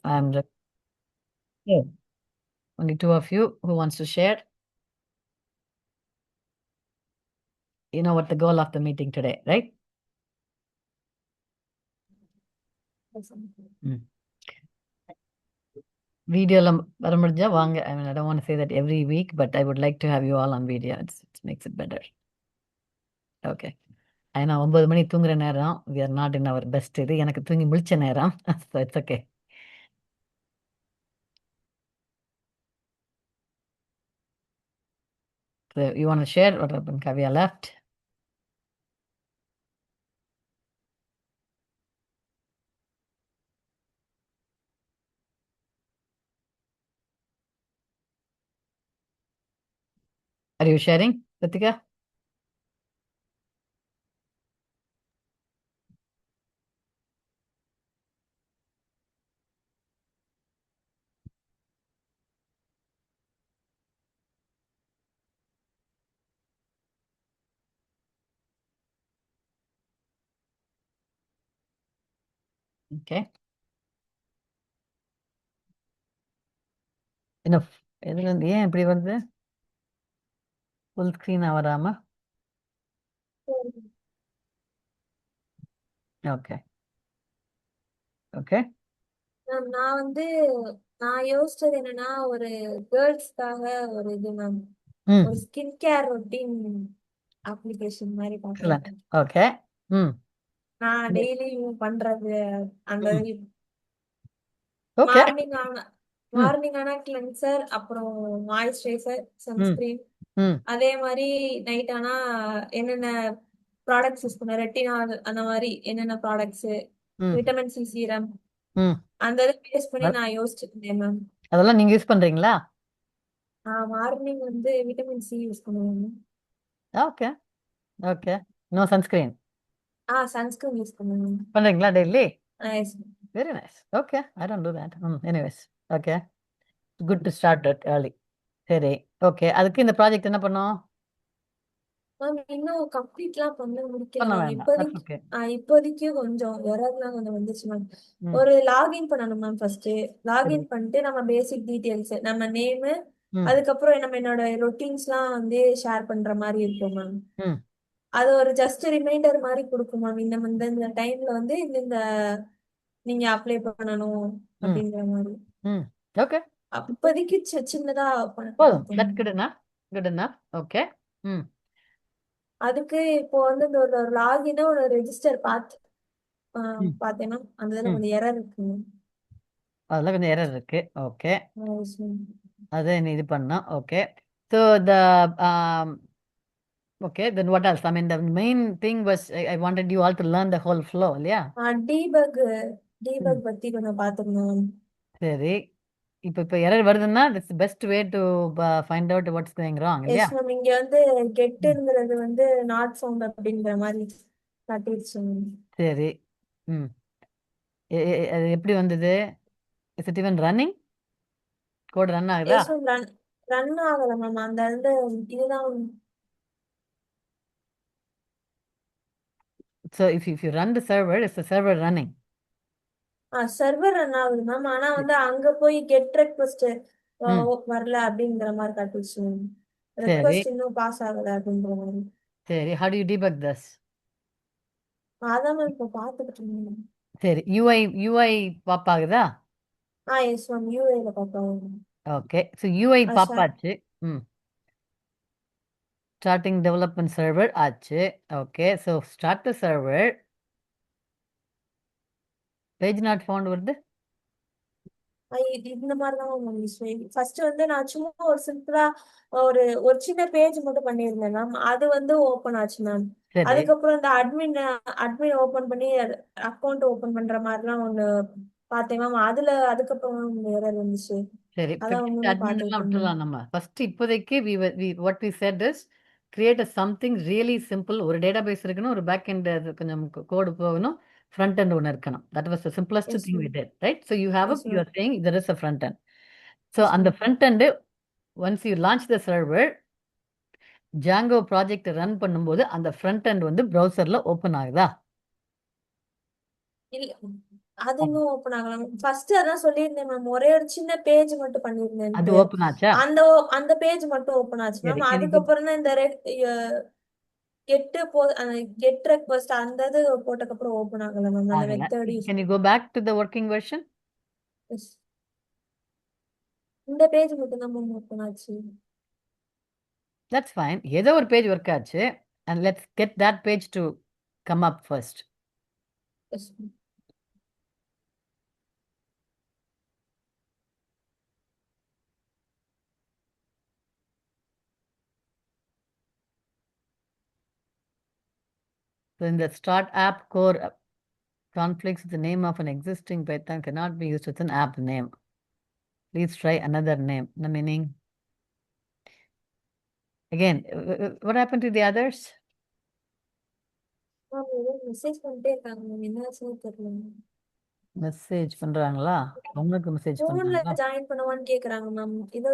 I'm just yeah. Only two of you who wants to share. You know what the goal of the meeting today, right? Video வர முடிஞ்சா வாங்க. I mean, I don't want to say that every week, but I would like to have you all on video. It makes it better. Okay. ஏன்னா 9 மணி தூங்குற நேரம். We are not in our best இது. எனக்கு தூங்கி முழிச்ச நேரம். So it's okay. So you want to share what happened? Kavya left. Are you sharing, Ritika? Okay. Enough. இதுல இருந்து ஏன் இப்படி வருது? Full screen வராம? Okay. Okay. நான் வந்து நான் யோசிச்சது என்னன்னா ஒரு கேர்ள்ஸ்க்காக ஒரு இது மேம் ஒரு ஸ்கின் கேர் ரொட்டீன் அப்ளிகேஷன் மாதிரி Excellent. பாக்குறேன். Okay. நான் டெய்லி பண்றது அந்த Okay. மார்னிங் ஆனா கிளென்சர், அப்புறம் மாய்ஸ்சரைசர், சன்ஸ்கிரீன், அதே மாதிரி நைட் ஆனா என்னென்ன ப்ராடக்ட்ஸ் யூஸ் பண்ண ரெட்டினால் அந்த மாதிரி என்னென்ன ப்ராடக்ட்ஸ், விட்டமின் சி சீரம், அந்த இதை பேஸ் பண்ணி நான் யோசிச்சிருந்தேன் மேம். அதெல்லாம் நீங்க யூஸ் பண்றீங்களா? மார்னிங் வந்து விட்டமின் சி யூஸ் பண்ணுவேன். Okay okay. No sunscreen? Sunscreen use பண்ணுவேன். பண்றீங்களா daily? Yes. Very nice. Okay, I don't do that. Anyways, okay, good to start that early. சரி, ஓகே. அதுக்கு இந்த ப்ராஜெக்ட் என்ன பண்ணோம் மேம்? இன்னும் கம்ப்ளீட்லாம் பண்ண முடிக்கல பண்ண மேம். வேண்டாம். இப்போதைக்கு கொஞ்சம் எரர்லாம் கொஞ்சம் வந்துச்சு மேம். ஒரு லாகின் பண்ணணும் மேம். ஃபர்ஸ்ட் லாகின் பண்ணிட்டு நம்ம பேசிக் டீடைல்ஸ், நம்ம நேம், அதுக்கப்புறம் நம்ம என்னோட ரொட்டீன்ஸ்லாம் வந்து ஷேர் பண்ற மாதிரி இருக்கும் மேம். அது ஒரு ஜஸ்ட் ரிமைண்டர் மாதிரி கொடுக்கும் மேம். இந்த டைம்ல வந்து இந்த நீங்க அப்ளை பண்ணணும் அப்படிங்கிற மாதிரி. ஓகே, அப்போதைக்கு சின்னதா போதும். That's good enough. Good enough. Okay. அதுக்கு இப்போ வந்து இந்த ஒரு லாகின் ஒரு ரெஜிஸ்டர் பார்த்தேன் மேம். அந்த இதுல கொஞ்சம் எரர் இருக்கு. அதெல்லாம் கொஞ்சம் எரர் இருக்கு. ஓகே, அதை நீ இது பண்ணா. Okay. So the okay, then what else? I mean, the main thing was I wanted you all to learn the whole flow, இல்லையா? டீபக் பத்தி கொஞ்சம் பார்த்துக்கணும். சரி, இப்போ எரர் வருதுன்னா that's the best way to find out what's going wrong, இல்லையா? Yes ma'am. இங்க வந்து கெட்ங்கிறது வந்து நாட் ஃபவுண்ட் அப்படிங்கிற மாதிரி காட்டிடுச்சு. சரி. அது எப்படி வந்தது? Is it even running? Code run ஆகுதா? Yes ma'am. ரன் ஆகல மேம். அந்த வந்து இதுதான். So if you run the server, is the server running? Server run ஆகுது மேம். ஆனா வந்து அங்க போய் கெட் ரெக்வெஸ்ட் வரல அப்படிங்கிற மாதிரி காட்டுச்சு. ரெக்வெஸ்ட் இன்னும் பாஸ் ஆகல அப்படிங்கிற மாதிரி. சரி, how do you debug this? அதான் மேம் இப்போ பார்த்துக்கிட்டு இருந்தேன். சரி, UI பாப் ஆகுதா? Yes ma'am. யூஐல பார்ப்போம். ஓகே, ஸோ UI பாப் ஆச்சு. ஸ்டார்டிங் டெவலப்மெண்ட் சர்வர் ஆச்சு. Okay, so start the server. Page not found வருது. இந்த மாதிரி தான் ஃபர்ஸ்ட் வந்து நான் சும்மா ஒரு சிம்பிளா ஒரு சின்ன பேஜ் மட்டும் பண்ணியிருந்தேன் மேம். அது வந்து ஓபன் ஆச்சு மேம். அதுக்கப்புறம் இந்த அட்மின் ஓபன் பண்ணி அக்கௌண்ட் ஓபன் பண்ற மாதிரிலாம் ஒண்ணு பார்த்தேன் மேம். அதுக்கப்புறம் எரர் வந்துச்சு. சரி, அதான் விட்டுலாம். நம்ம ஃபர்ஸ்ட் இப்போதைக்கு what we said is create a something really simple. ஒரு டேட்டாபேஸ் இருக்கணும், ஒரு பேக் எண்ட் கொஞ்சம் கோடு போகணும், front end ஒன்று இருக்கணும். That was the simplest thing we did, right? So you have you are saying there is a front end. So அந்த front end, once you launch the server, Django project run பண்ணும்போது அந்த front end வந்து browserல open ஆகுதா? அது இன்னும் open ஆகல ma'am. First அதான் சொல்லியிருந்தேன் மேம். ஒரே ஒரு சின்ன பேஜ் மட்டும் அது பண்ணியிருந்தேன்ட்டு. ஓப்பன் ஆச்சா? அந்த அந்த பேஜ் மட்டும் ஓப்பன் ஆச்சு சரி, மேம். எனக்கு அதுக்கப்புறம் தான் இந்த அந்த கெட் ரெக்வஸ்ட் அந்த இது போட்டக்கப்புறம் ஓப்பன் ஆகல மேம். அந்த ஆகல. Method Can you go back to the working version? இந்த பேஜ் மட்டும் தான் மேம் ஓப்பன் ஆச்சு. That's fine. ஏதோ ஒரு பேஜ் ஒர்க் ஆச்சு. And let's get that page to come up first. Yes ma'am. So in the start app core conflicts, the name of an existing Python cannot be used with an app name. Please try another name. The meaning. Again, what happened to the others? Ma'am ஏதோ message பண்ணிட்டே இருக்காங்க ma'am. என்னாச்சுன்னு தெரியல ma'am. Message பண்றாங்களா? உங்களுக்கு message ஃபோன்ல பண்றாங்களா? Join பண்ணுவான்னு கேக்குறாங்க மேம். ஏதோ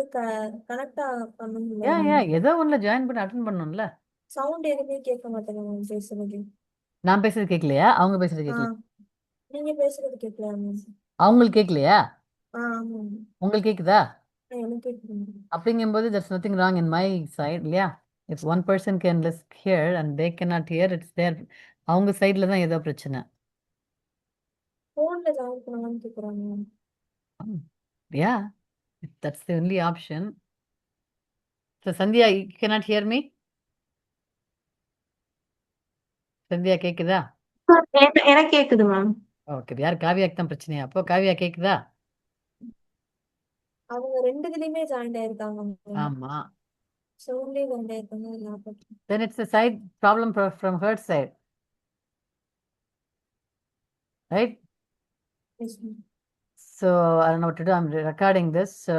கனெக்டா பண்ணணும்ல யா மேம். ஏதோ ஒண்ணுல ஜாயின் பண்ணி அட்டன் பண்ணணும்ல. சவுண்ட் எதுவுமே கேட்க மாட்டேங்க மேம் பேசுறது. நான் பேசுறது கேட்கலையா? அவங்க பேசுறது ஆ கேட்கல. நீங்க பேசுறது கேட்கல மேம். அவங்களுக்கு கேட்கலையா? ஆமா மேம். உங்களுக்கு கேக்குதா? எனக்கு கேட்குது மேம். அப்படிங்கும்போது there's nothing wrong in my side இல்லையா? If one person can hear and they cannot hear, it's their அவங்க சைடுல தான் ஏதோ பிரச்சனை. ஃபோன்ல ஜாயின் பண்ணுவான்னு கேக்குறாங்க ma'am. Yeah, that's the only option. So Sandhya, you cannot hear me? Sandhya கேக்குதா? எனக்கு கேக்குது மேம். ஓகே, யார் காவியாக்கு தான் பிரச்சனையா? அப்போ காவியா கேக்குதா? அவங்க ரெண்டு இதுலயுமே ஜாயின் ஆயிருக்காங்க மேம். ஆமா. சவுண்ட்லயே ஜாயின் ஆயிருக்காங்க. Laptop. Then it's a side problem from her side, right? Yes ma'am. So I don't know what to do. I'm recording this, so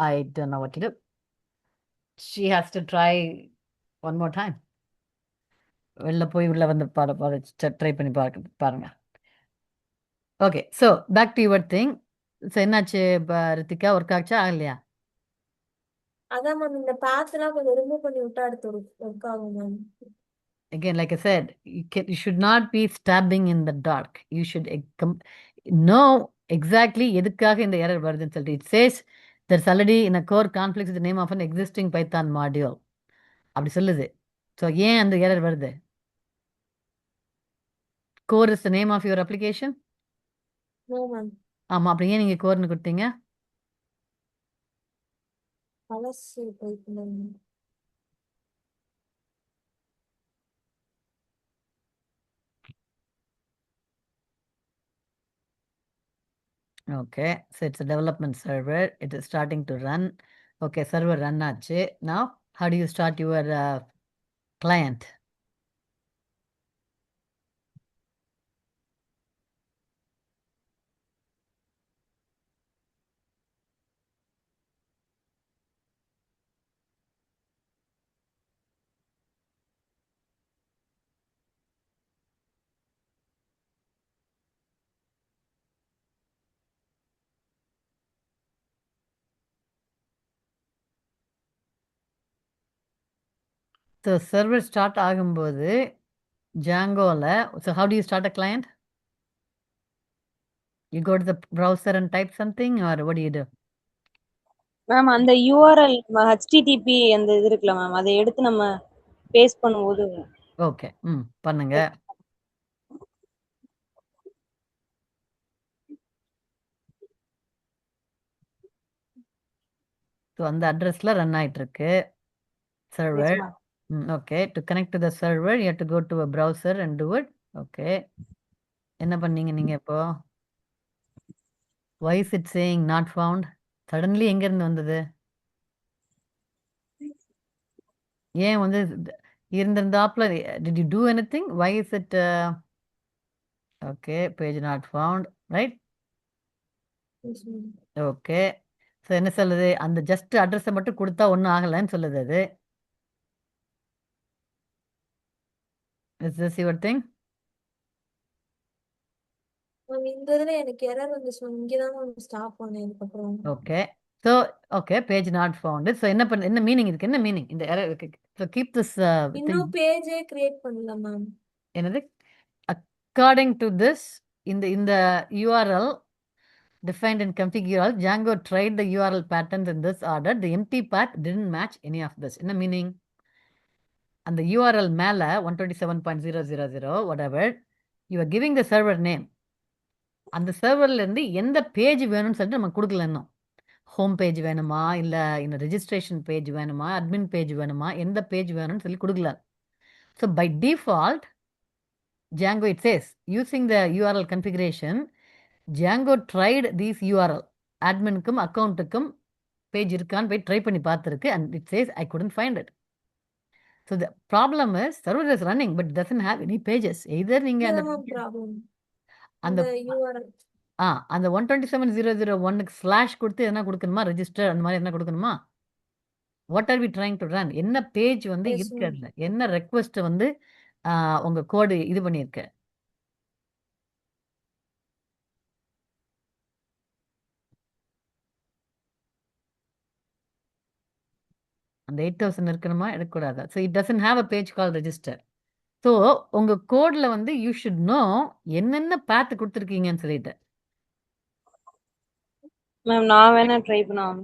I don't know what to do. She has to try one more time. வெளில போய் உள்ள வந்து try பண்ணி பாருங்க. Okay, so back to your thing. ஸோ என்னாச்சு Rithika, work ஆச்சா ஆகலையா? அதான் மேம் இந்த பாத் எல்லாம் கொஞ்சம் ரிமூவ் பண்ணி விட்டா அடுத்து ஒர்க் ஆகும் ma'am. Again, like I said, you should not be stabbing in the dark. You should know exactly எதுக்காக இந்த எரர் வருதுன்னு சொல்லிட்டு. It says there's already in a core conflict with the name of an existing Python module. அப்படி சொல்லுது. So ஏன் அந்த error வருது? Core is the name of your application? No ma'am. ஆமா, அப்படி ஏன் நீங்க கோர்னு கொடுத்தீங்க? பழசு டைப் பண்ணாங்க. Okay, so it's a development server. It is starting to run. Okay, server run ஆச்சு. Now, how do you start your client? So server start ஆகும்போது Djangoல, so how do you start a client? You go to the browser and type something, or what do you do? Ma'am அந்த URL HTTP அந்த இது இருக்குல்ல ma'am, அதை எடுத்து நம்ம paste பண்ணும்போது okay, பண்ணுங்க. ஸோ அந்த அட்ரஸ்ல ரன் ஆயிட்டு இருக்கு server. Okay, to connect to the server, you have to go to a browser and do it. Okay, என்ன பண்ணீங்க நீங்க இப்போ? Why is it saying not found? Suddenly எங்க இருந்து வந்தது? ஏன் வந்து இருந்திருந்தாப்ல? Did you do anything? Why is it okay, page not found, right? Yes ma'am. Okay, so என்ன சொல்லுது? அந்த ஜஸ்ட் அட்ரஸை மட்டும் கொடுத்தா ஒன்றும் ஆகலைன்னு சொல்லுது அது. Is this your thing? Ma'am இந்த இதுல எனக்கு எரர் வந்துச்சு மேம். இங்கதான் மேம் ஸ்டாப் பண்ணேன் இதுக்கப்புறம். Okay, so okay, page not found. So என்ன மீனிங் இதுக்கு? என்ன மீனிங் இந்த எரர்? ஸோ கீப் திஸ் இன்னும் பேஜே கிரியேட் பண்ணல மேம். என்னது? அக்கார்டிங் டு திஸ் இந்த URL defined in config URL, Django tried the URL patterns in this order. The empty path didn't match any of this. என்ன meaning? அந்த URL மேல 127.000 whatever, you are giving the server name. அந்த சர்வர்ல இருந்து எந்த page வேணும்னு சொல்லிட்டு நம்ம கொடுக்கல இன்னும். ஹோம் பேஜ் வேணுமா, இல்லை இன்னும் ரெஜிஸ்ட்ரேஷன் பேஜ் வேணுமா, அட்மின் பேஜ் வேணுமா, எந்த பேஜ் வேணும்னு சொல்லி கொடுக்கல. So by default Django, it says, using the URL configuration, Django tried these URL. adminக்கும் அக்கௌண்ட்டுக்கும் பேஜ் இருக்கான்னு போய் ட்ரை பண்ணி பார்த்துருக்கு, and it says I couldn't find it. So the problem is server is running but doesn't have any pages. Either நீங்க அந்த problem அந்த அந்த URL அந்த 127.001க்கு ஸ்லாஷ் கொடுத்து என்ன கொடுக்கணுமா, ரெஜிஸ்டர் அந்த மாதிரி என்ன கொடுக்கணுமா? What are we trying to run? என்ன பேஜ் வந்து Yes, இருக்கு, ma'am. அதுல என்ன ரெக்வஸ்ட் வந்து உங்க கோடு இது பண்ணியிருக்கு? அந்த 8000 இருக்கணுமா, எடுக்கக்கூடாது. So it doesn't have a page call register. So உங்க கோட்ல வந்து யூ ஷுட் நோ என்னென்ன பாத் கொடுத்துருக்கீங்கன்னு சொல்லிட்டு. மேம் நான் வேணா ட்ரை பண்ணலாம்.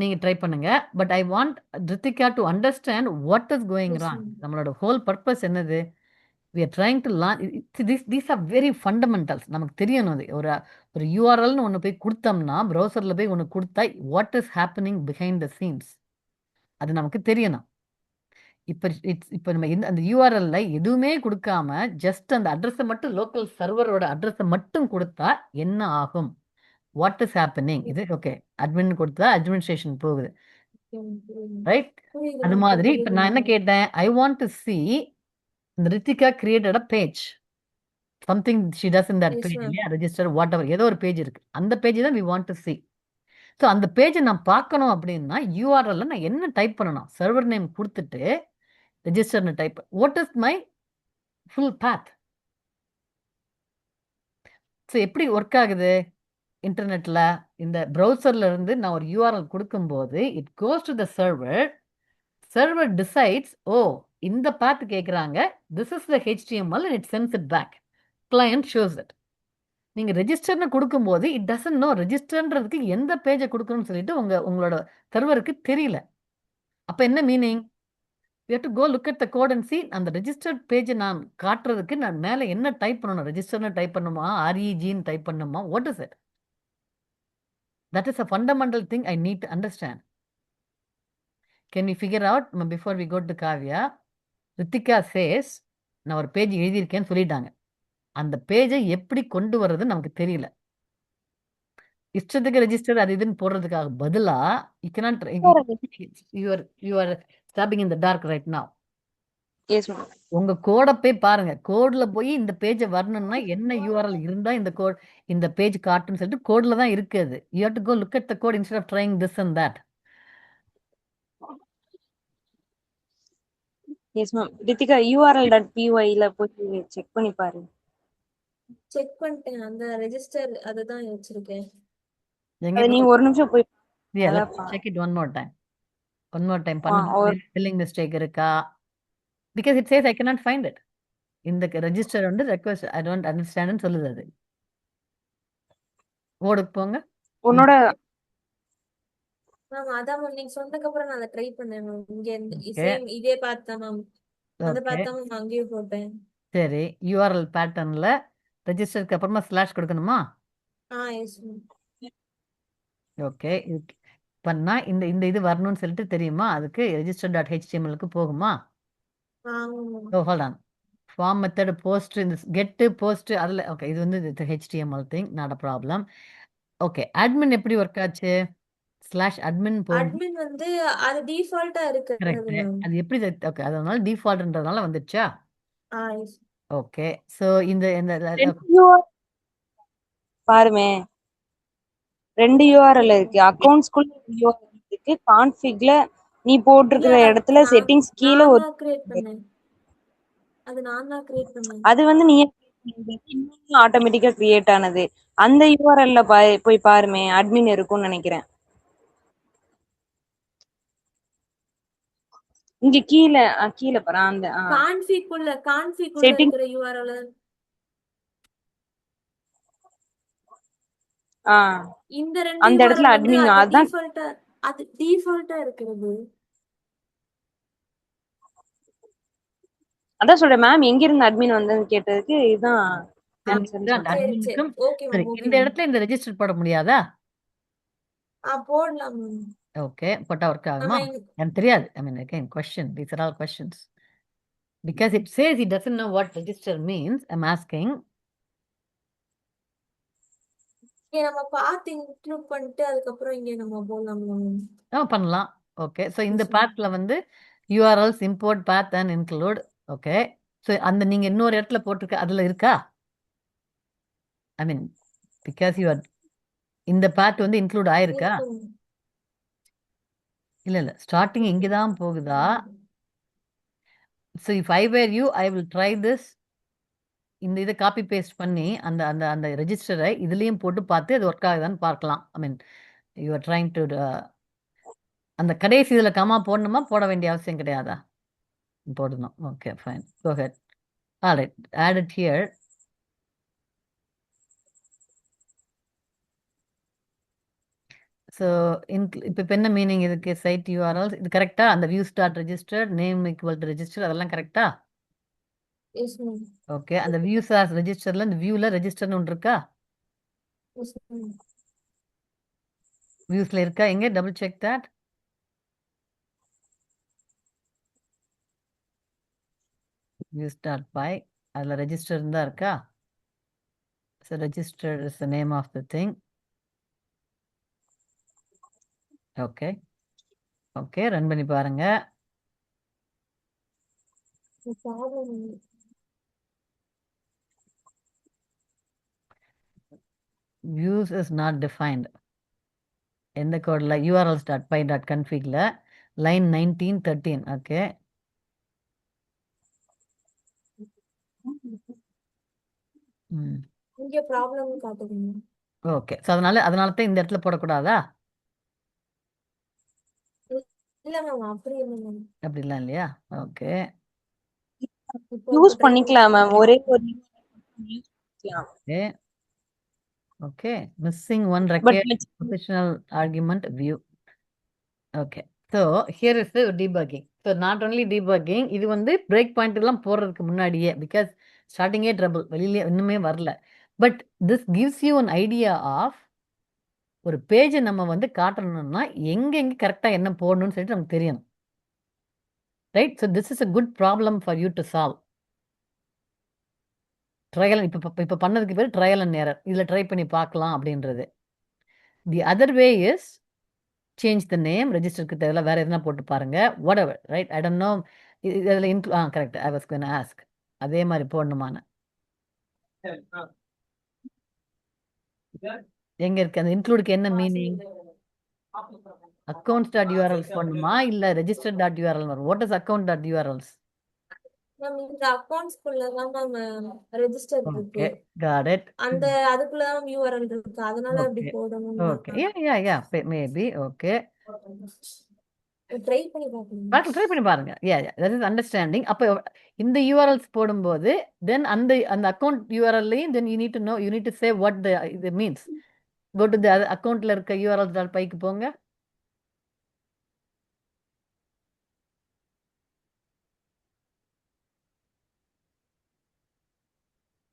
நீங்க ட்ரை பண்ணுங்க. But I want Rithika to understand what is going Yes, wrong. ma'am. நம்மளோட ஹோல் பர்பஸ் என்னது? we are trying to learn. These are very fundamentals. நமக்கு தெரியணும். அது ஒரு யூஆர்எல்னு ஒன்று போய் கொடுத்தோம்னா, ப்ரௌசரில் போய் ஒன்று கொடுத்தா what is happening behind the scenes அது நமக்கு தெரியணும். இப்போ நம்ம அந்த யூஆர்எல்ல எதுவுமே கொடுக்காம ஜஸ்ட் அந்த அட்ரஸை மட்டும், லோக்கல் சர்வரோட அட்ரஸை மட்டும் கொடுத்தா என்ன ஆகும்? What is happening? இது ஓகே, அட்மின் கொடுத்தா அட்மினிஸ்ட்ரேஷன் போகுது, ரைட்? அது மாதிரி இப்போ நான் என்ன கேட்டேன், I want to see Ritika created a page. Something she does in that Yes, page, ma'am. இல்லையா, register whatever, ஏதோ ஒரு பேஜ் இருக்கு. அந்த பேஜ் தான் we want to see. So அந்த பேஜை நான் பார்க்கணும் அப்படின்னா யூஆர்எல்ல நான் என்ன டைப் பண்ணணும்? சர்வர் நேம் கொடுத்துட்டு ரெஜிஸ்டர்னு type. What is my full path? So எப்படி ஒர்க் ஆகுது இன்டர்நெட்ல? இந்த ப்ரௌசர்ல இருந்து நான் ஒரு யூஆர்எல் கொடுக்கும்போது it goes to the server. Server decides, ஓ இந்த பாத் கேட்குறாங்க, this is the HTML and it sends it back. Client shows it. நீங்க ரெஜிஸ்டர்னு கொடுக்கும்போது இட் டசன்ட் நோ ரெஜிஸ்டர்ன்றதுக்கு எந்த பேஜை கொடுக்கணும்னு சொல்லிட்டு உங்களோட சர்வருக்கு தெரியல. அப்ப என்ன meaning? we have to go look at the code and see. அந்த ரெஜிஸ்டர்ட் பேஜை நான் காட்டுறதுக்கு நான் மேலே என்ன டைப் பண்ணணும்? ரெஜிஸ்டர்னு டைப் பண்ணுமா, REGன்னு டைப் பண்ணுமா? What is it? that is a fundamental thing I need to understand. Can we figure out before we go to Kavya? Ritika says நான் ஒரு பேஜ் எழுதியிருக்கேன்னு சொல்லிட்டாங்க. அந்த பேஜை எப்படி கொண்டு வர்றது நமக்கு தெரியல. இஷ்டத்துக்கு ரெஜிஸ்டர் அது இதுன்னு போடுறதுக்காக பதிலா you cannot you are stabbing in the dark right now. Yes ma'am. உங்க கோடை போய் பாருங்க. கோட்ல போய் இந்த பேஜை வரணும்னா என்ன யூஆர்எல் இருந்தா இந்த பேஜ் காட்டுன்னு சொல்லிட்டு கோட்ல தான் இருக்குது. you have to go look at the code instead of trying this and that. Yes ma'am. Rithika url.py போய் செக் பண்ணி பாரு. செக் பண்ணிட்டேன். அந்த ரெஜிஸ்டர் அதுதான் வச்சிருக்கேன். எங்க அது நீ ஒரு நிமிஷம் போய் yeah, அதான் let's பா. check it one more time ஒரு பண்ணுங்க. ஸ்பெல்லிங் மிஸ்டேக் இருக்கா? because it says I cannot find it. இந்த ரெஜிஸ்டர் வந்து ரெக்வெஸ்ட் ஐ டோன்ட் அண்டர்ஸ்டாண்ட்னு சொல்லுது. அது கோடுக்கு போங்க. உன்னோட மேம் அதான் மேம் நீங்க சொன்னதுக்கு அப்புறம் நான் அதை ட்ரை பண்ணேன் மேம். இங்க Okay. சேம் இதே பார்த்தேன் மேம். அதை ஓகே, பார்த்தா மேம் அங்கேயும் போட்டேன். சரி. யூஆர்எல் பேட்டர்ன்ல ரெஜிஸ்டருக்கு அப்புறமா ஸ்லாஷ் கொடுக்கணுமா? Yes ma'am. ஓகே, பண்ணா இந்த இது வரணும்னு சொல்லிட்டு தெரியுமா? அதுக்கு register.htmlக்கு போகுமா? ஆமாம் ma'am. Oh hold on. Form method post இந்த கெட்டு போஸ்ட் அதில் ஓகே, இது வந்து HTML thing, not a problem. Okay, admin எப்படி ஒர்க் ஆச்சு? ஸ்லாஷ் அட்மின் போகும். அட்மின் வந்து அது டிஃபால்ட்டா இருக்கிறது கரெக்ட். மேம். அது எப்படி? ஓகே, அதனால டிஃபால்ட்ன்றதுனால வந்துடுச்சா? எஸ். ஓகே, ஸோ இந்த பாருமே 2 URL இருக்கு. அக்கவுண்ட்ஸ்குள்ள URL இருக்கு. கான்ஃபிக்ல நீ போட்டிருக்கிற இல்ல இடத்துல செட்டிங்ஸ் கீழ நான் ஒரு தான் கிரியேட் பண்ணேன். அது நான் தான் கிரியேட் பண்ணேன். அது வந்து நீ ஆட்டோமேட்டிக்கா கிரியேட் ஆனது. அந்த URLல போய் பாருமே, அட்மின் இருக்கும்னு நினைக்கிறேன். இங்க கீழ பாரு. அந்த கான்ஃபிகுள்ள செட்டிங் இருக்கிற URL ஆ இந்த ரெண்டு அந்த இடத்துல URL வந்து அட்மின் அது அதான் டிஃபால்ட்டா இருக்கிறது. அதான் சொல்றேன் மேம் எங்க இருந்து அட்மின் வந்ததுன்னு கேட்டதுக்கு இதுதான் ஆன்சர்னு அந்த சொன்னாங்க. சரி அட்மினுக்கும் ஓகே சரி மேம் ஓகே இந்த மேம். இடத்துல இந்த ரெஜிஸ்டர் போட முடியாதா? போடலாம் மேம். ஓகே போட்டா ஒர்க் ஆகுமா? நம்ம எனக்கு தெரியாது. I mean again question, these are all questions because it says he doesn't know what register means. I'm asking. நம்ம பார்த்து இன்க்ளூட் பண்ணிட்டு அதுக்கப்புறம் இங்க நம்ம போடலாம் மேம். பண்ணலாம். ஓகே ஸோ இந்த Yes, ma'am. பாத்ல வந்து URLs import path and include. Okay so அந்த நீங்க இன்னொரு இடத்துல போட்டிருக்க அதுல இருக்கா? ஐ மீன் பிகாஸ் யூ இந்த பாத் வந்து இன்க்ளூட் ஆயிருக்கா? இருக்கு ma'am. இல்ல ஸ்டார்டிங் இங்க தான் போகுதா? So if I were you I will try this. இந்த இதை காப்பி பேஸ்ட் பண்ணி அந்த அந்த அந்த ரெஜிஸ்டரை இதுலயும் போட்டு பார்த்து அது ஒர்க் ஆகுதான்னு பார்க்கலாம். I mean you are trying to அந்த கடைசி இதுல கமா போடணுமா போட வேண்டிய அவசியம் கிடையாதா? போடணும். Okay fine go ahead. Alright add it here. So இப்போ என்ன மீனிங் இதுக்கு? சைட் யூஆர்எல்ஸ் இது கரெக்டா? அந்த view start register name equal to register அதெல்லாம் கரெக்டா? Yes, ma'am. ஓகே அந்த வியூ ஸ்டார்ட் ரெஜிஸ்டர்ல இந்த வியூல ரெஜிஸ்டர்னு ஒன்று இருக்கா? Yes, ma'am. வியூஸ்ல இருக்கா? எங்க double check that. View start by அதில் ரெஜிஸ்டர் இருந்தா இருக்கா? So register is the name of the thing. Okay okay run பண்ணி பாருங்க. No problem. views is not defined. எந்த கோடில்? urls.py.configல லைன் 1913. ஓகே இங்க ப்ராப்ளம் காட்டுதுங்க. ஓகே ஸோ அதனால தான் இந்த இடத்துல போடக்கூடாதா? இல்ல மேம் அப்படி இல்லை மேம். அப்படிலாம் இல்லையா? ஓகே யூஸ் பண்ணிக்கலாம் மேம் ஒரே ஒரு யூஸ் பண்ணிக்கலாம். Okay okay missing one but required positional argument view. Okay so here is debugging. So not only debugging, இது வந்து பிரேக் பாயிண்ட் எல்லாம் போடுறதுக்கு முன்னாடியே பிகாஸ் ஸ்டார்டிங்கே ட்ரபிள் வெளியிலே இன்னுமே வரல. But this gives you an idea of ஒரு பேஜை நம்ம வந்து காட்டணும்னா எங்கெங்கே கரெக்டாக என்ன போடணும்னு சொல்லிட்டு நமக்கு தெரியணும். Right so this is a good problem for you to solve. Trial இப்போ பண்ணதுக்கு பேர் ட்ரையல் அண்ட் எரர். இதில் ட்ரை பண்ணி பார்க்கலாம் அப்படின்றது. The other way is change the name ரெஜிஸ்டருக்கு தேவையில்ல வேற எதுனா போட்டு பாருங்க. Whatever right I don't know இதில் correct I was going to ask அதே மாதிரி போடணுமான்னு. எங்க இருக்கு அந்த இன்க்ளூடுக்கு என்ன மீனிங்? அக்கௌண்ட்ஸ் டாட் யூஆர்எல்ஸ் போடணுமா இல்ல ரெஜிஸ்டர் டாட் யூஆர்எல் வரும்? What is account dot URLs? Ma'am இந்த அக்கவுண்ட்ஸ்குள்ள தான் மேம் ரெஜிஸ்டர் இருக்கு. Okay got it. அந்த அதுக்குள்ள தான் URL இருக்கு. அதனால அப்படி ஓகே போடணும். Okay yeah maybe okay try பண்ணி பார்க்கணும். ட்ரை பண்ணி பாருங்க. That is understanding. அப்போ இந்த யூஆர்எல்ஸ் போடும்போது தென் அந்த அந்த அக்கௌண்ட் யூஆர்எல்லையும் then you need to know you need to say what the இது மீன்ஸ். கோ டு த அக்கௌண்ட்ல இருக்க யூஆர்எல் டாட் பைக்கு போங்க.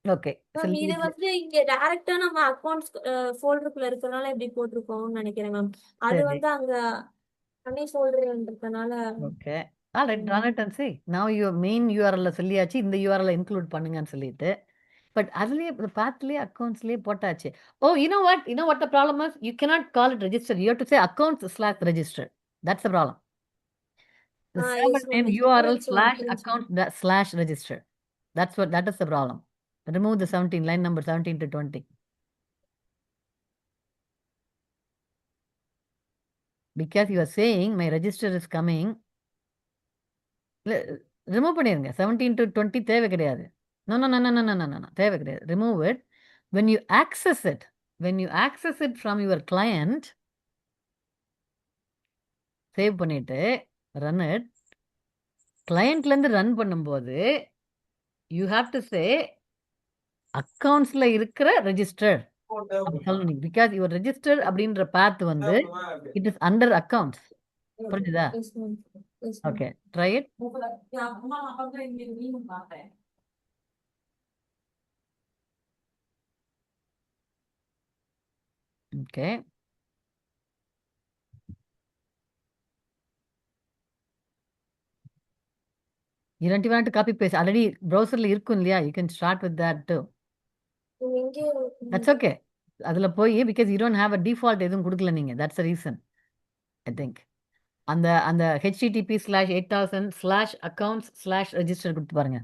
ஓகே மேம் இது வந்து இங்க டைரக்டா நம்ம அக்கவுண்ட்ஸ் ஃபோல்டருக்குள்ள இருக்கறனால இப்படி போட்டிருக்கோம்னு நினைக்கிறேன் மேம். அது சரி வந்து அங்க தனி ஃபோல்டர்ன்றதுனால okay alright run it and see. now your main URL சொல்லியாச்சு இந்த URL இன்க்ளூட் பண்ணுங்கன்னு சொல்லிட்டு. பட் அதுலயே பாத்லயே அக்கௌண்ட்ஸ்லயே போட்டாச்சு. you know what the problem is? You cannot call it register. You have to say accounts/register. That's the problem. The server yes, name ma'am. URL புரிஞ்சுச்சு ma'am, புரிஞ்சுச்சு. /account/register. That is the problem. Remove the 17 line number 17 to 20. Because you are saying my register is coming. Remove பண்ணிருங்க. 17 to 20 தேவை கிடையாது. No தேவை கிடையாது. Remove it. when you access it from your client, save பண்ணிட்டு run it. கிளையண்ட்ல இருந்து run பண்ணும்போது you have to say அக்கவுண்ட்ஸ்ல இருக்கிற register அப்படி சொல்லணும் பிகாஸ் யுவர் ரெஜிஸ்டர் அப்படின்ற பாத் வந்து இட் இஸ் அண்டர் அக்கவுண்ட்ஸ். புரிஞ்சுதா? Yes ma'am yes ma'am okay, try it. Okay, you don't want to copy paste. Already browserல இருக்கும் இல்லையா? You can start with that too. எங்கே That's okay. அதுல போய் because you don't have a default எதுவும் கொடுக்கல நீங்க. That's the reason, I think. அந்த http:/8000/accounts/register கொடுத்து பாருங்க.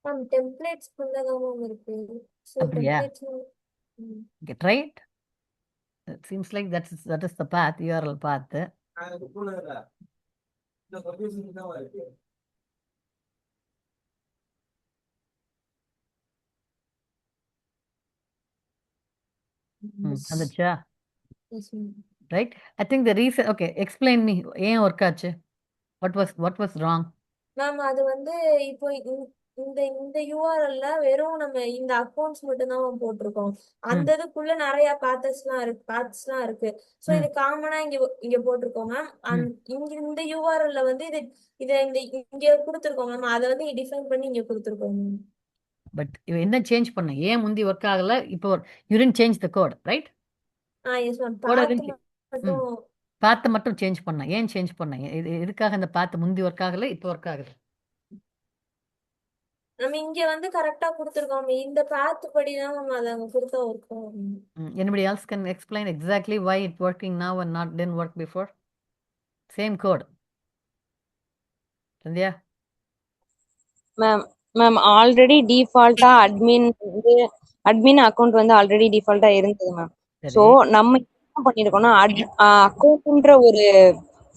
மேம் டெம்ப்ளேட்ஸ் தான் மேம் இருக்கு. ஸோ அப்படியா? Templates Okay, try it. It seems like that is the path, URL path. வந்துச்சா? Yes ma'am. Right? I think the reason, okay, explain me. ஏன் work ஆச்சு? What was wrong? Ma'am அது வந்து இப்போ இந்த யூஆர்எல்ல வெறும் நம்ம இந்த அக்கௌண்ட்ஸ் மட்டும் தான் போட்டிருக்கோம். அந்த இதுக்குள்ள நிறைய பாத்ஸ்லாம் இருக்கு. சோ இது காமனா இங்க போட்டிருக்கோம் மேம். இந்த யூஆர்எல்ல வந்து இத இங்க கொடுத்திருக்கோம் மேம். அதை வந்து டிஃபைன் பண்ணி இங்க கொடுத்திருக்கோம் மேம். பட் என்ன சேஞ்ச் பண்ண? ஏன் முந்தி ஒர்க் ஆகல? இப்போ you didn't change the code, right? Yes ma'am. மட்டும் பாத்து மட்டும் சேஞ்ச் பண்ண. ஏன் சேஞ்ச் பண்ண? எதுக்காக இந்த பாத்து முந்தி ஒர்க் ஆகல, இப்போ ஒர்க் ஆகுது? நம்ம இங்க வந்து கரெக்டா கொடுத்திருக்கோம். இந்த பாத் படி தான் நம்ம அதை அங்க கொடுத்தா ஒர்க் ஆகும். Anybody else can explain exactly why it's working now and not didn't work before? Same code. Sandhya? Ma'am already டிஃபால்ட்டா அட்மின் அக்கௌண்ட் வந்து ஆல்ரெடி டிஃபால்ட்டா இருந்தது மேம். சோ நம்ம என்ன பண்ணிருக்கோம்னா அக்கௌண்ட்ன்ற ஒரு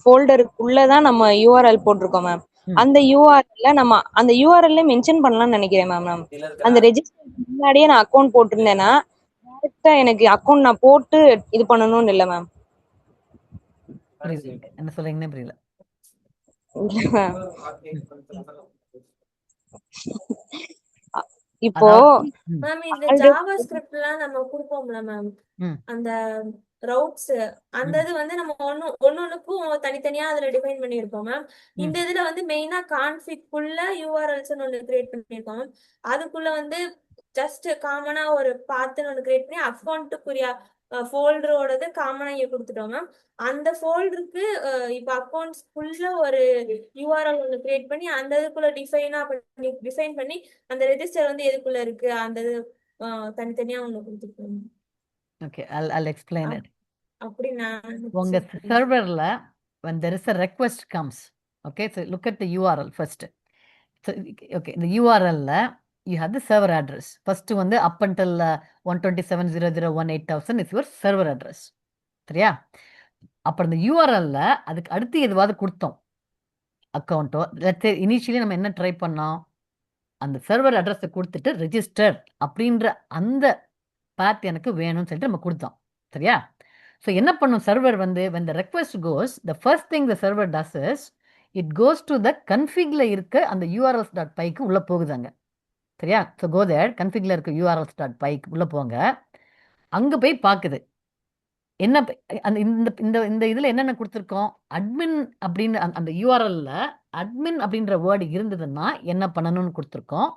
ஃபோல்டருக்குள்ளதான் நம்ம யூஆர்எல் போட்டிருக்கோம் மேம். அந்த யூஆர்எல்ல நம்ம அந்த யூஆர்எல்ல மென்ஷன் பண்ணலாம்னு நினைக்கிறேன் மேம். அந்த ரெஜிஸ்டர் முன்னாடியே நான் அக்கௌண்ட் போட்டிருந்தேன்னா டைரக்டா எனக்கு அக்கௌண்ட் நான் போட்டு இது பண்ணணும்னு இல்ல மேம். என்ன சொல்றீங்கன்னு புரியல. இப்போ மேம் இந்த ஜாவா ஸ்கிரிப்ட்லாம் நம்ம கொடுப்போம்ல மேம், அந்த ரவுட்ஸ் அந்த இது வந்து நம்ம ஒன்னொன்னுக்கும் தனித்தனியா அதுல டிஃபைன் பண்ணியிருப்போம் மேம். இந்த இதுல வந்து மெயினா கான்ஃபிக்குள்ள யூஆர்எல்ஸ் ஒன்னு கிரியேட் பண்ணிருக்கோம் மேம். அதுக்குள்ள வந்து ஜஸ்ட் காமனா ஒரு பாத்துன்னு ஒன்னு கிரியேட் பண்ணி அக்கௌண்ட்டுக்குரிய ஃபோல்டரோடது காமனா இங்க கொடுத்துட்டோம் மேம். அந்த ஃபோல்டருக்கு இப்ப அக்கௌண்ட்ஸ்க்குள்ள ஒரு யூஆர்எல் ஒன்று கிரியேட் பண்ணி அந்த இதுக்குள்ள டிஃபைன் பண்ணி அந்த ரெஜிஸ்டர் வந்து எதுக்குள்ள இருக்கு அந்த இது தனித்தனியா ஒண்ணு கொடுத்துருக்கோம். Okay, I'll explain it. அப்படின்னா உங்க சர்வர்ல when there is a request comes, okay, so look at the URL first. So okay, the URL ல you have the server address. First வந்து up until 127.0.0.1.8,000 is your server address. சரியா? அப்புறம் இந்த URL-ல அதுக்கு அடுத்து எதுவாவது கொடுத்தோம் அக்கௌண்ட்டோ, let's say initially நம்ம என்ன ட்ரை பண்ணோம், அந்த சர்வர் அட்ரஸை கொடுத்துட்டு ரெஜிஸ்டர் அப்படின்ற அந்த பாத் எனக்கு வேணும்னு சொல்லிட்டு நம்ம கொடுத்தோம். சரியா? ஸோ என்ன பண்ணும் சர்வர் வந்து when the request goes, the first thing the server does is it goes to the config-ல இருக்க அந்த urls.py-க்கு உள்ள போகுதாங்க. சரியா? ஸோ go there, config-ல இருக்க urls.py-க்கு உள்ள போங்க. அங்க போய் பார்க்குது என்ன அந்த இந்த இதுல என்னென்ன கொடுத்துருக்கோம், அட்மின் அப்படின்னு அந்த யூஆர்எல்ல அட்மின் அப்படின்ற வேர்டு இருந்ததுன்னா என்ன பண்ணணும்னு கொடுத்துருக்கோம்,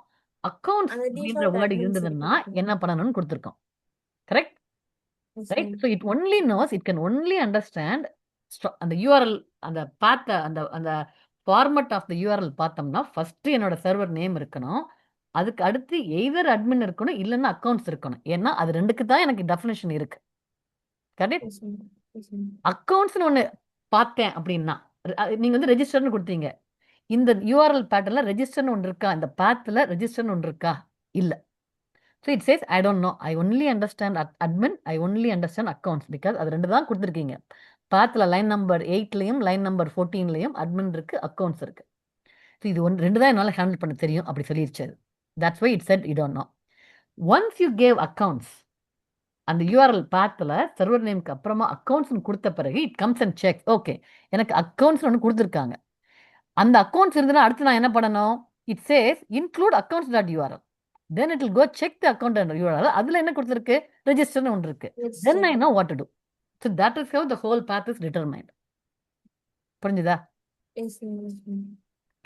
அக்கௌண்ட்ஸ் அப்படின்ற வேர்டு இருந்ததுன்னா என்ன பண்ணணும்னு கொடுத்துருக்கோம். Correct? Right? So it only nose, it can only understand அந்த யூஆர்எல் அந்த பார்த்த அந்த ஃபார்மட் ஆஃப் த யூஆர்எல் பார்த்தோம்னா ஃபர்ஸ்ட் என்னோட சர்வர் நேம் இருக்கணும், அதுக்கு அடுத்து எய்தர் அட்மின் இருக்கணும் இல்லைன்னா அக்கௌண்ட்ஸ் இருக்கணும். ஏன்னா அது ரெண்டுக்கு தான் எனக்கு டெஃபினேஷன் இருக்கு. கரெக்ட்? அக்கௌண்ட்ஸ்னு ஒன்று பார்த்தேன் அப்படின்னா நீங்க வந்து ரெஜிஸ்டர்னு கொடுத்தீங்க, இந்த யூஆர்எல் பேட்டர்ல ரெஜிஸ்டர்னு ஒன்று இருக்கா, இந்த பாத்தில் ரெஜிஸ்டர்னு ஒன்று இருக்கா? இல்லை. So it says I don't know, I only understand admin, I only understand accounts. Because அது ரெண்டு தான் கொடுத்துருக்கீங்க. பாத்தில் லைன் நம்பர் 8லையும் லைன் நம்பர் 14லையும் அட்மின் இருக்கு, அக்கௌண்ட்ஸ் இருக்கு. ஸோ இது ரெண்டு தான் என்னால் ஹேண்டில் பண்ண தெரியும் அப்படி சொல்லிடுச்சு. That's why it said you don't know. Once you gave accounts, அந்த யூஆர்எல் பாத்தில் சர்வர் நேமுக்கு அப்புறமா அக்கௌண்ட்ஸ்னு கொடுத்த பிறகு it comes and check. Okay, எனக்கு அக்கௌண்ட்ஸ் ஒன்று கொடுத்துருக்காங்க. அந்த அக்கௌண்ட்ஸ் இருந்ததுன்னா அடுத்து நான் என்ன பண்ணணும்? It says include accounts dot URL. Then it will go check the account and URL. அதில் என்ன கொடுத்துருக்கு? ரெஜிஸ்டர்னு ஒன்று இருக்கு. Then I know what to do. So that is how the whole path is determined. புரிஞ்சுதா?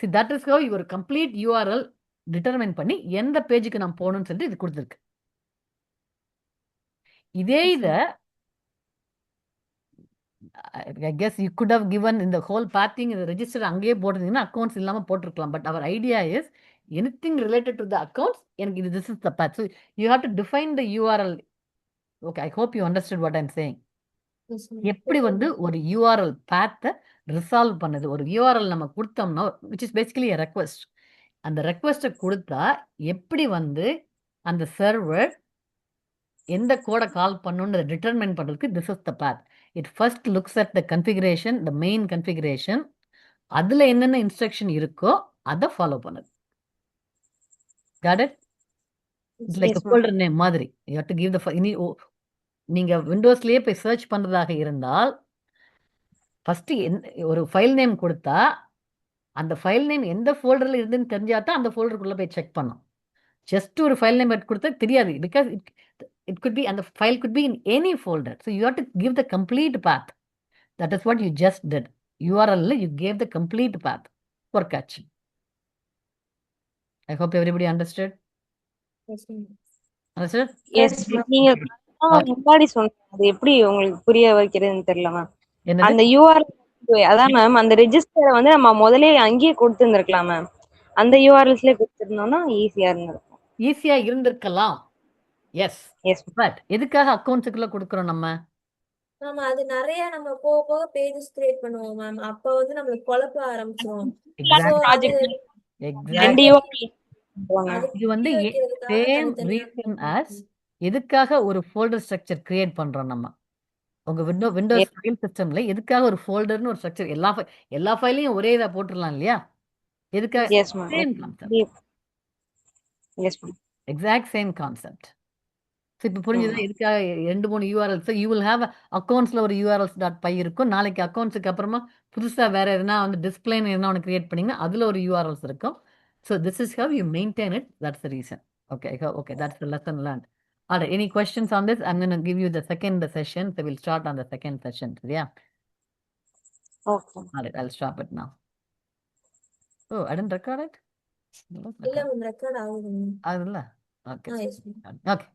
See, that is how your complete URL determine பண்ணி எந்த பேஜுக்கு நான் போகணும்னு சொல்லிட்டு இது கொடுத்துருக்கு. இதே இதை I guess you could have given in the whole pathing the register அங்கேயே போட்டிருந்தீங்கன்னா அக்கௌண்ட்ஸ் இல்லாமல் போட்டிருக்கலாம். But our idea is anything related to the accounts எனக்கு இது this is the path. So you have to define the URL. Okay, I hope you understood what I'm saying. எப்படி வந்து ஒரு URL path resolve பண்ணுது. ஒரு URL நம்ம கொடுத்தோம்னா which is basically a request. அந்த ரெக்வஸ்ட்டை கொடுத்தா எப்படி வந்து அந்த சர்வர் எந்த கோடை கால் பண்ணணுன்றதை டிட்டர்மைன் பண்ணுறதுக்கு this is the path. It first looks at the configuration, the main configuration. அதில் என்னென்ன இன்ஸ்ட்ரக்ஷன் இருக்கோ அதை ஃபாலோ பண்ணுது. Got it? It's like a folder name மாதிரி. You have to give the நீங்கள் விண்டோஸ்லேயே போய் சர்ச் பண்ணுறதாக இருந்தால் ஃபஸ்ட்டு ஒரு ஃபைல் நேம் கொடுத்தா அந்த ஃபைல் நேம் எந்த ஃபோல்டரில் இருந்துன்னு தெரிஞ்சா தான் அந்த ஃபோல்டருக்குள்ளே போய் செக் பண்ணும். ஜஸ்ட் ஒரு ஃபைல் நேம் கொடுத்தா தெரியாது. Because it could be, and the file could be in any folder. So you have to give the complete path. That is what you just did. URL, you gave the complete path for catch. I hope everybody understood. Understood? Yes நீங்க முன்னாடி சொன்னீங்க, அது எப்படி உங்களுக்கு புரிய வைக்கிறதுன்னு தெரியல ma'am. அந்த யூஆர்எல் அதான் மேம், அந்த ரெஜிஸ்டரை வந்து நம்ம முதலே அங்கேயே கொடுத்துருந்துருக்கலாம் மேம். அந்த யூஆர்எல்ஸ்லேயே கொடுத்துருந்தோம்னா ஈஸியா இருந்திருக்கும். ஈஸியா இருந்திருக்கலாம். S S. பட் எதுக்காக அக்கௌண்ட்ஸுக்குள்ள கொடுக்குறோம் நம்ம? ஆமா, அது நிறைய நம்ம போக போக பேஜஸ் கிரியேட் பண்ணுவோம் மேம். அப்ப வந்து நம்மளுக்கு குழப்ப ஆரம்பிச்சிரும். இது வந்து சேம் ரீசன் ஆஸ் எதுக்காக ஒரு ஃபோல்டர் ஸ்ட்ரக்சர் கிரியேட் பண்றோம் நம்ம. உங்க விண்டோஸ் ஃபைல் சிஸ்டம்ல எதுக்காக ஒரு ஃபோல்டர்னு ஒரு ஸ்ட்ரக்சர் எல்லா ஃபைலையும் ஒரே இதா போட்டுடலாம் இல்லையா? எதுக்காக? Same concept. Exact same concept. இப்போ புரிஞ்சுதா? எதுக்காக 2-3 URLs. யூ வில் ஹேவ் அக்கௌண்ட்ஸில் ஒரு URLs.py இருக்கும். நாளைக்கு அக்கௌண்ட்ஸுக்கு அப்புறமா புதுசாக வேறு எதுனா வந்து டிஸ்பிளேன்னு எதுனா ஒன்று கிரியேட் பண்ணிங்கன்னா அதில் ஒரு URLs இருக்கும். So this is how you maintain it. That's the reason. Okay okay, that's the lesson learnt. Alright, any questions on this? I'm going to give you the second session. So we'll start on the second session. Yeah. Okay. Alright, I'll stop it now. Oh, I didn't record it? இல்ல, record ஆகுது. ஆகுதுல்ல? Okay. Yes. Okay.